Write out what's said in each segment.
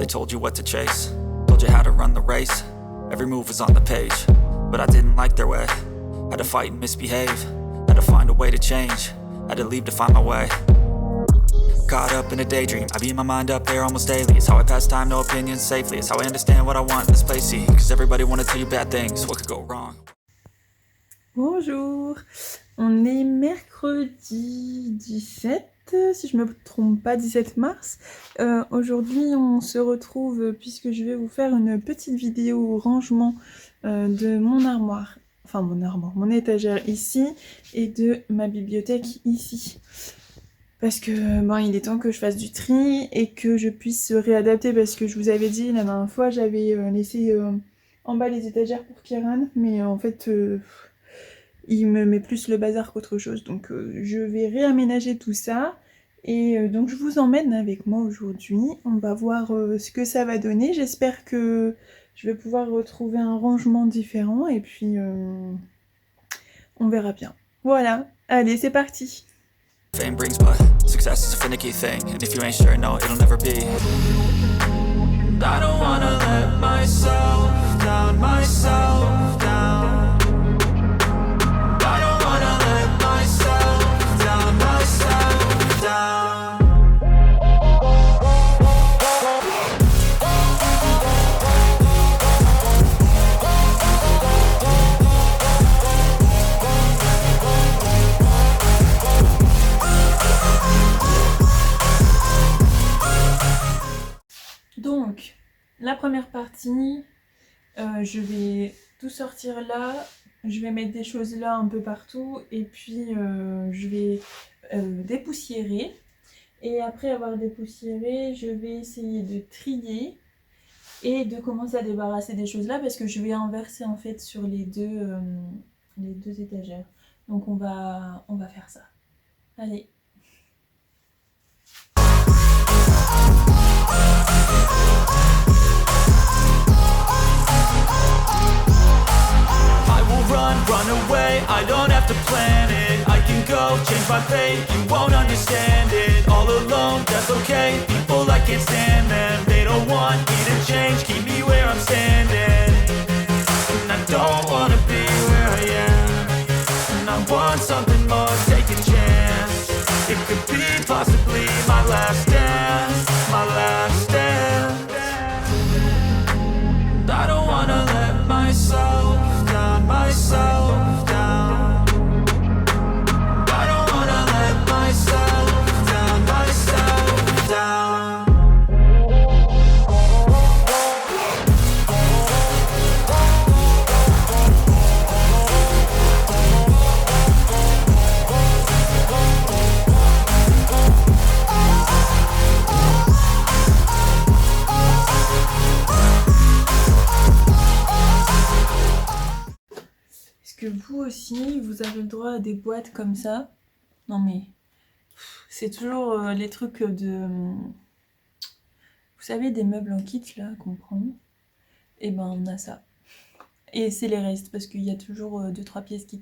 told you what to chase, told you how to run the race. Every move was on the page, but I didn't like their way. Had to fight and misbehave, had to find a way to change, had to leave to find my way. Caught up in a daydream, I beat my mind up there almost daily. It's how I pass time, no opinions safely. It's how I understand what I want in this place, see. Cause everybody wanna tell you bad things, what could go wrong? Bonjour, on est mercredi 17, si je me trompe pas, 17 mars. Aujourd'hui on se retrouve puisque je vais vous faire une petite vidéo rangement de mon armoire. Enfin mon étagère ici et de ma bibliothèque ici. Parce que bon, il est temps que je fasse du tri et que je puisse se réadapter parce que je vous avais dit la dernière fois j'avais laissé en bas les étagères pour Kieran, mais en fait il me met plus le bazar qu'autre chose, donc je vais réaménager tout ça et donc je vous emmène avec moi aujourd'hui. On va voir ce que ça va donner. J'espère que je vais pouvoir retrouver un rangement différent et puis on verra bien. Voilà, allez c'est parti. Fame brings, but success is a finicky thing. And if you ain't sure, no, it'll never be. I don't wanna let myself down, myself down. I don't wanna let myself down, myself down. Donc, la première partie, je vais tout sortir là, je vais mettre des choses là un peu partout et puis je vais dépoussiérer. Et après avoir dépoussiéré, je vais essayer de trier et de commencer à débarrasser des choses là parce que je vais inverser en fait sur les deux étagères. Donc on va faire ça. Allez. Run away, I don't have to plan it. I can go, change my fate, you won't understand it. All alone, that's okay, people I can't stand them. They don't want me to change, keep me where I'm standing. And I don't wanna be where I am. And I want something more, take a chance. It could be possibly my last dance, my last dance. I don't wanna let myself down, myself down. I don't wanna let myself down, myself down. Que vous aussi, vous avez le droit à des boîtes comme ça. Non mais, c'est toujours les trucs de... Vous savez, des meubles en kit là qu'on prend. Et ben on a ça. Et c'est les restes, parce qu'il y a toujours 2-3 pièces qui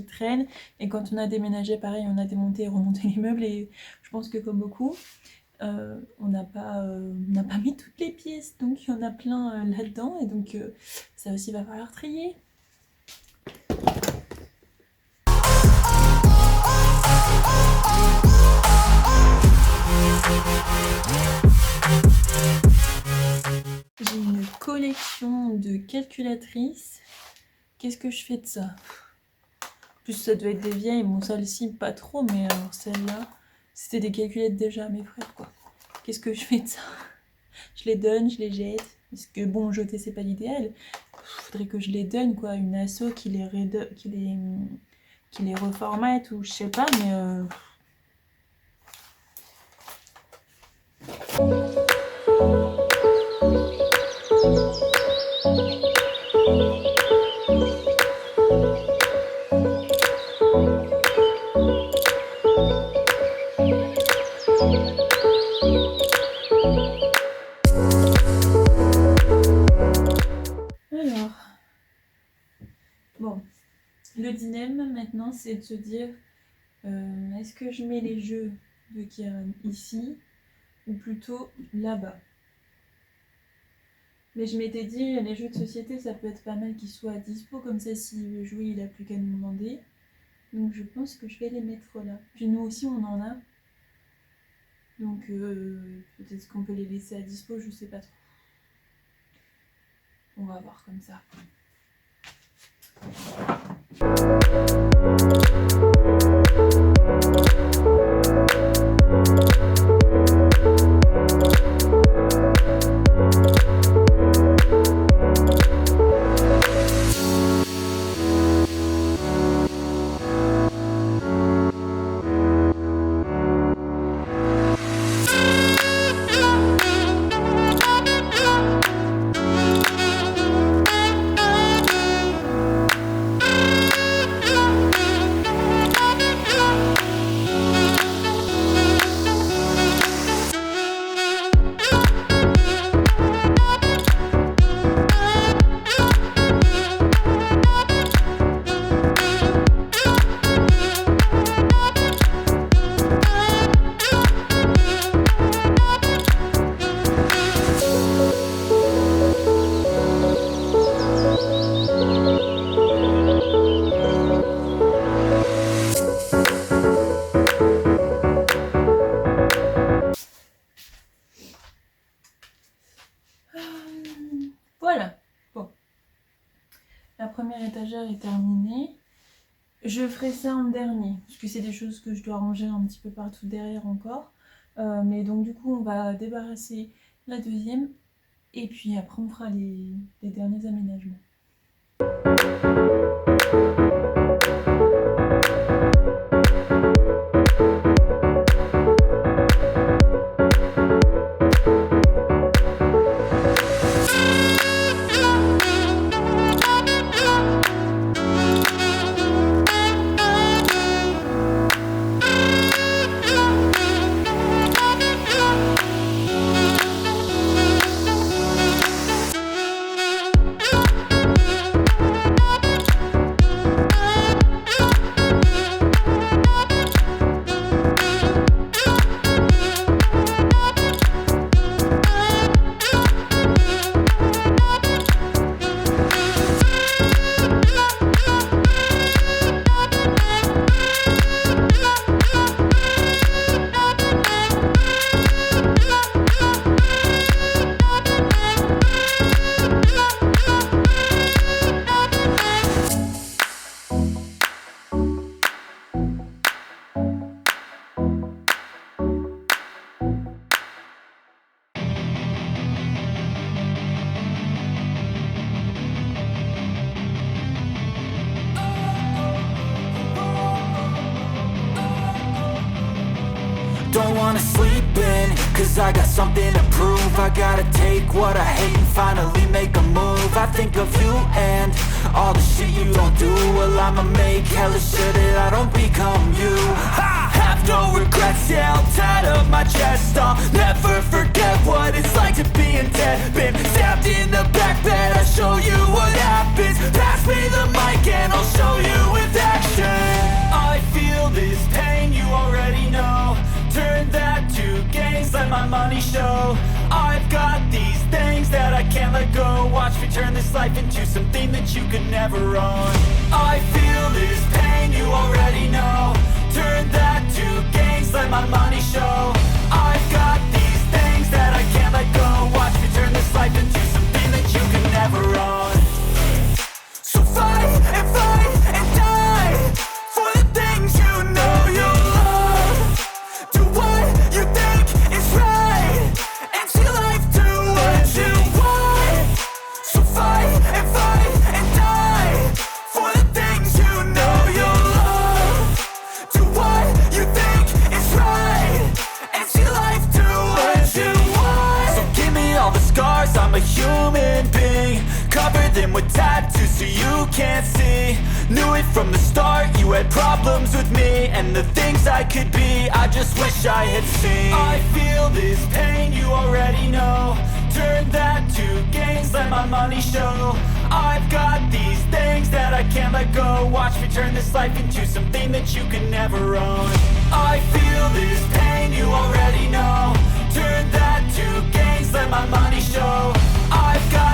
traînent. Et quand on a déménagé, pareil, on a démonté et remonté les meubles. Et je pense que comme beaucoup, on n'a pas mis toutes les pièces. Donc il y en a plein là-dedans. Et donc ça aussi va falloir trier. J'ai une collection de calculatrices. Qu'est-ce que je fais de ça? En plus ça doit être des vieilles, bon celle-ci pas trop, mais alors celle-là, c'était des calculettes déjà mes frères quoi. Qu'est-ce que je fais de ça? Je les donne, je les jette. Parce que bon, jeter c'est pas l'idéal. Faudrait que je les donne quoi, une asso qui les reformate ou je sais pas, mais bon, le dilemme maintenant c'est de se dire est-ce que je mets les jeux de Kieran ici ou plutôt là-bas? Mais je m'étais dit, les jeux de société, ça peut être pas mal qu'ils soient à dispo, comme ça, s'il veut jouer, il a plus qu'à nous demander. Donc je pense que je vais les mettre là. Puis nous aussi, on en a. Donc peut-être qu'on peut les laisser à dispo, je sais pas trop. On va voir comme ça. Voilà, bon. La première étagère est terminée. Je ferai ça en dernier, parce que c'est des choses que je dois ranger un petit peu partout derrière encore. Mais donc du coup, on va débarrasser la deuxième, et puis après on fera les derniers aménagements. Don't wanna sleep in, cause I got something to prove. I gotta take what I hate and finally make a move. I think of you and all the shit you don't do. Well, I'ma make hella sure that I don't become you. I have no regrets, yeah, I'll tie up my chest. I'll never forget what it's like to be in debt. Been stabbed in the back bed, I'll show you what happens. Pass me the mic and I'll show you with action. I feel this pain, you already know. Turn that to gains, let my money show. I've got these things that I can't let go. Watch me turn this life into something that you could never own. I feel this pain, you already know. Turn that to gains, let my money show. I've got these things that I can't let go. Watch me turn this life into something that you could never own. So fight and die for the things you know you love. Do what you think is right, and see life do what you want. So fight and die for the things you know you love. Do what you think is right, and see life do what you want. So give me all the scars, I'm a human being. Cover them with tattoos so you can't see. Knew it from the start, you had problems with me and the things I could be, I just wish I had seen. I feel this pain, you already know. Turn that to gains, let my money show. I've got these things that I can't let go. Watch me turn this life into something that you can never own. I feel this pain, you already know. Turn that to gains, let my money show. I've got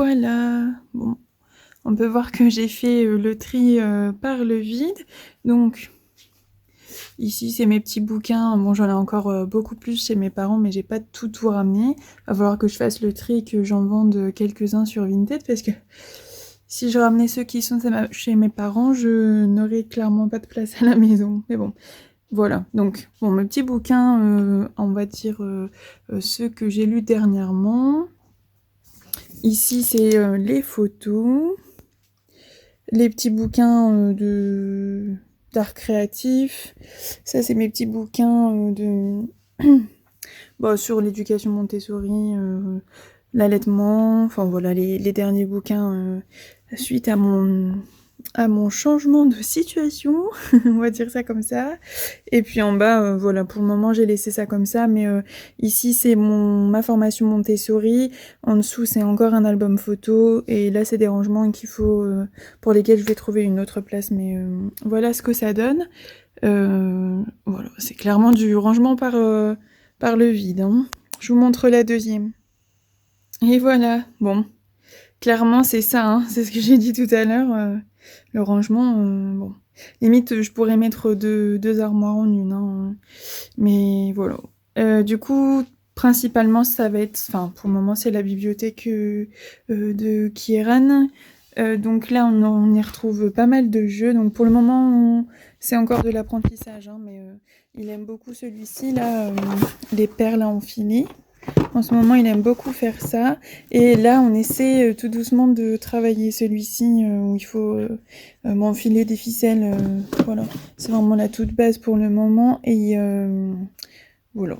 voilà, bon, on peut voir que j'ai fait le tri par le vide. Donc, ici, c'est mes petits bouquins. Bon, j'en ai encore beaucoup plus chez mes parents, mais j'ai pas tout ramené. Va falloir que je fasse le tri et que j'en vende quelques-uns sur Vinted, parce que si je ramenais ceux qui sont chez mes parents, je n'aurais clairement pas de place à la maison. Mais bon, voilà. Donc, bon, mes petits bouquins, on va dire ceux que j'ai lus dernièrement. Ici, c'est les photos. Les petits bouquins d'art créatif. Ça, c'est mes petits bouquins bon, sur l'éducation Montessori, l'allaitement. Enfin, voilà, les derniers bouquins suite à mon changement de situation, on va dire ça comme ça. Et puis en bas, voilà, pour le moment, j'ai laissé ça comme ça, mais ici, c'est ma formation Montessori. En dessous, c'est encore un album photo, et là, c'est des rangements pour lesquels je vais trouver une autre place, mais voilà ce que ça donne. Voilà, c'est clairement du rangement par le vide, hein. Je vous montre la deuxième. Et voilà, bon, clairement, c'est ça, hein, c'est ce que j'ai dit tout à l'heure. Le rangement, bon, limite, je pourrais mettre deux armoires en une, hein, mais voilà. Du coup, principalement, ça va être, enfin, pour le moment, c'est la bibliothèque de Kieran. Donc là, on y retrouve pas mal de jeux. Donc pour le moment, c'est encore de l'apprentissage, hein, mais il aime beaucoup celui-ci, là, les perles à enfiler. En ce moment, il aime beaucoup faire ça. Et là, on essaie tout doucement de travailler celui-ci où il faut m'enfiler des ficelles. Voilà, c'est vraiment la toute base pour le moment. Et voilà.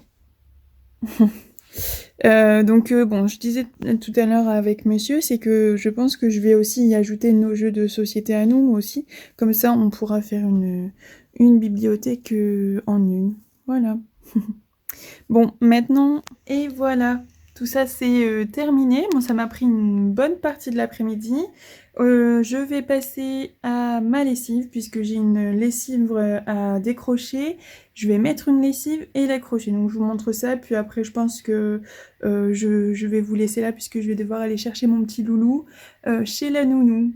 Donc bon, je disais tout à l'heure avec monsieur, c'est que je pense que je vais aussi y ajouter nos jeux de société à nous aussi. Comme ça, on pourra faire une bibliothèque en une. Voilà. Bon, maintenant, et voilà, tout ça c'est terminé. Bon, ça m'a pris une bonne partie de l'après-midi. Je vais passer à ma lessive, puisque j'ai une lessive à décrocher. Je vais mettre une lessive et l'accrocher. Donc je vous montre ça, puis après je pense que je vais vous laisser là, puisque je vais devoir aller chercher mon petit loulou chez la nounou.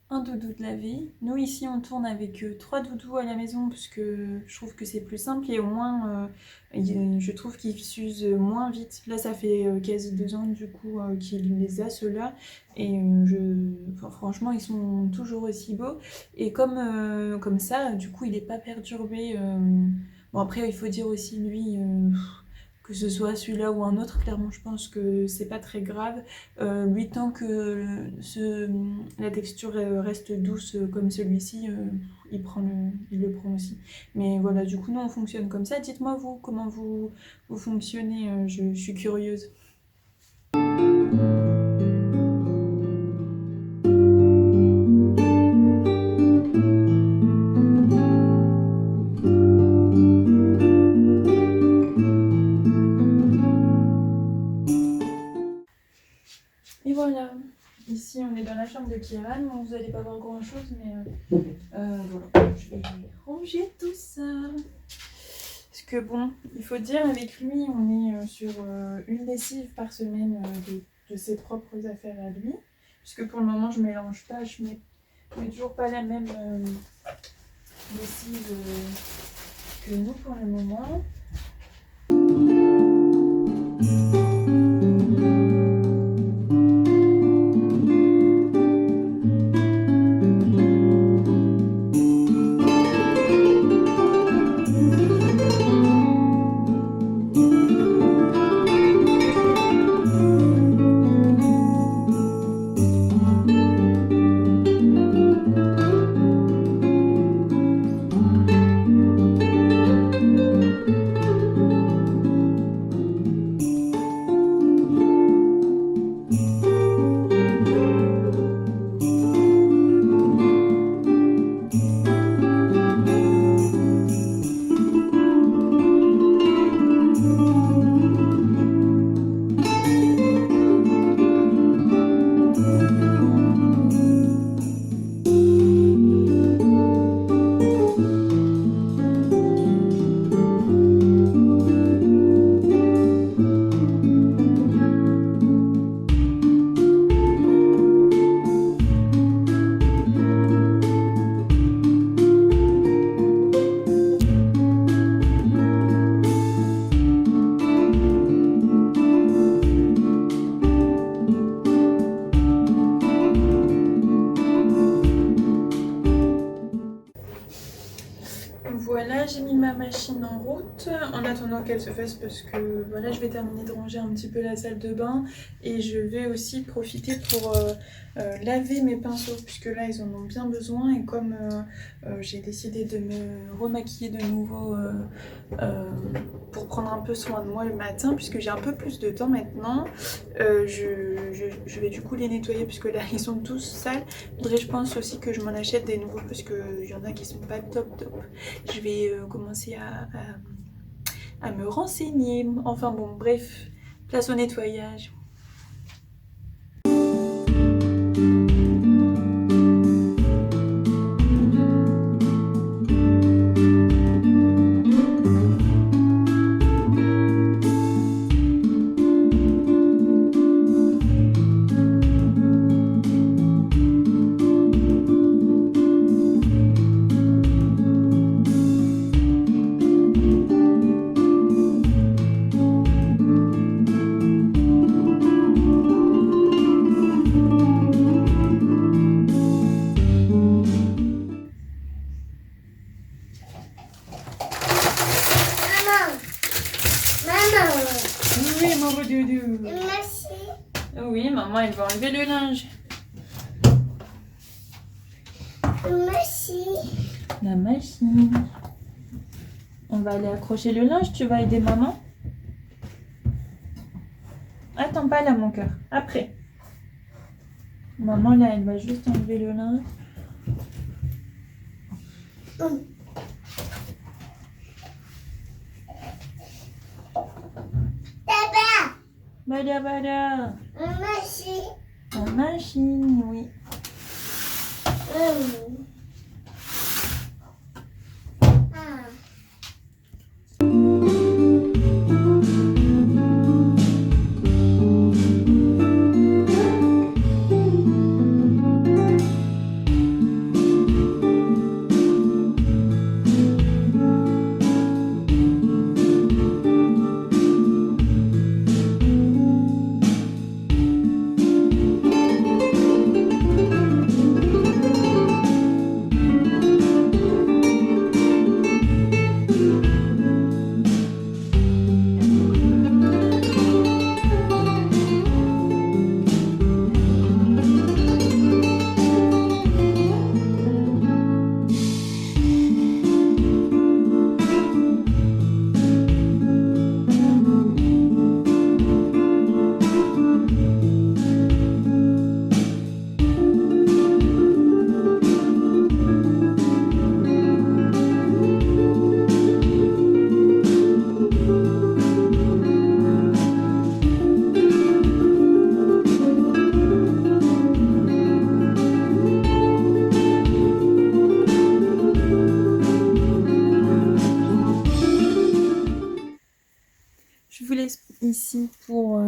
Un doudou de laver. Nous ici on tourne avec 3 doudous à la maison parce que je trouve que c'est plus simple et au moins je trouve qu'ils s'usent moins vite. Là ça fait quasi 2 ans du coup qu'il les a ceux-là et enfin, franchement ils sont toujours aussi beaux et comme ça du coup il n'est pas perturbé. Bon après il faut dire aussi lui que ce soit celui-là ou un autre, clairement je pense que c'est pas très grave. Lui tant que la texture reste douce comme celui-ci, il le prend aussi. Mais voilà, du coup nous on fonctionne comme ça. Dites-moi vous comment vous fonctionnez, je suis curieuse. Et voilà, ici on est dans la chambre de Kieran. Bon, vous n'allez pas voir grand chose, mais voilà, je vais ranger tout ça. Parce puisque bon, il faut dire avec lui, on est sur une lessive par semaine de ses propres affaires à lui, puisque pour le moment je mélange pas, je mets toujours pas la même lessive que nous pour le moment. Voilà, j'ai mis ma machine en route en attendant qu'elle se fasse parce que voilà, je vais terminer de ranger un petit peu la salle de bain et je vais aussi profiter pour laver mes pinceaux puisque là ils en ont bien besoin et comme j'ai décidé de me remaquiller de nouveau pour prendre un peu soin de moi le matin puisque j'ai un peu plus de temps maintenant, je vais du coup les nettoyer puisque là ils sont tous sales. Je pense aussi que je m'en achète des nouveaux parce qu'il y en a qui sont pas top. Je vais commencer à me renseigner. Enfin bon, bref, place au nettoyage. Oui, mon beau doudou. Merci. Oui, maman, elle va enlever le linge. Merci. La machine. On va aller accrocher le linge. Tu vas aider maman? Attends pas là, mon cœur. Après. Maman, là, elle va juste enlever le linge. Papa. Bada bada. Merci. La machine, oui. Ah.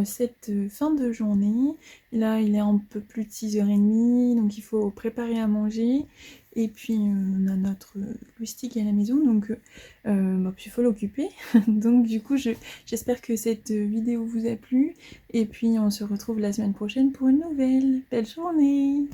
cette fin de journée. Là, il est un peu plus de 6h30, donc il faut préparer à manger. Et puis, on a notre Louis qui est à la maison, donc puis il faut l'occuper. Donc du coup, j'espère que cette vidéo vous a plu. Et puis, on se retrouve la semaine prochaine pour une nouvelle. Belle journée!